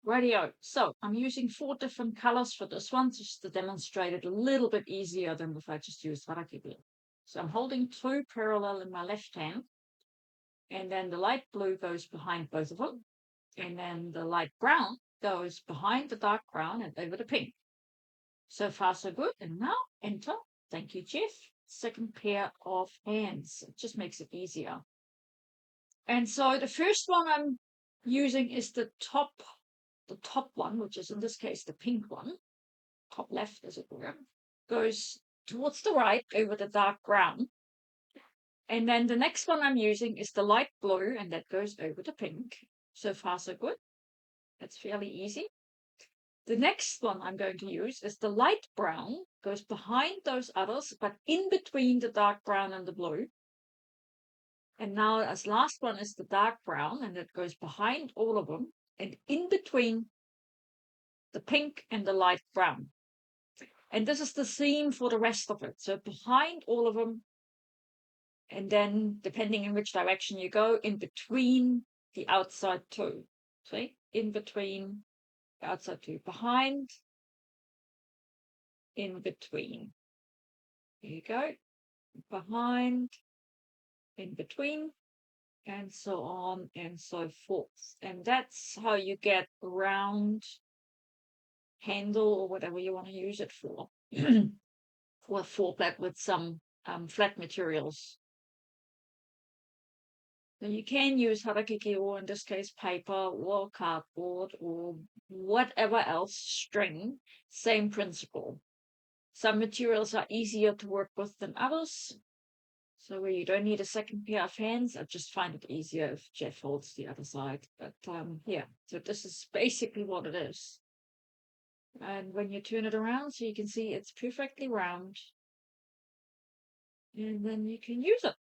Radio. So I'm using 4 different colors for this one, just to demonstrate it a little bit easier than if I just use Harakeke. So I'm holding 2 parallel in my left hand, and then the light blue goes behind both of them, and then the light brown goes behind the dark brown and over the pink. So far, so good. And now enter. Thank you, Jeff. Second pair of hands. It just makes it easier. And so the first one I'm using is the top one, which is in this case the pink one, top left as it were, goes towards the right over the dark brown. And then the next one I'm using is the light blue, and that goes over the pink. So far, so good. That's fairly easy. The next one I'm going to use is the light brown, goes behind those others, but in between the dark brown and the blue. And now as last one is the dark brown, and it goes behind all of them and in between the pink and the light brown. And this is the theme for the rest of it. So behind all of them, and then depending in which direction you go, in between the outside two. See? In between the outside two. Behind, in between. There you go. Behind, in between, and so on and so forth. And that's how you get a round handle or whatever you want to use it for. Or a full flat with some flat materials. So you can use Harakeke, or in this case paper or cardboard or whatever else, string, same principle. Some materials are easier to work with than others. So where you don't need a second pair of hands, I just find it easier if Jeff holds the other side. But yeah, so this is basically what it is. And when you turn it around, so you can see it's perfectly round. And then you can use it.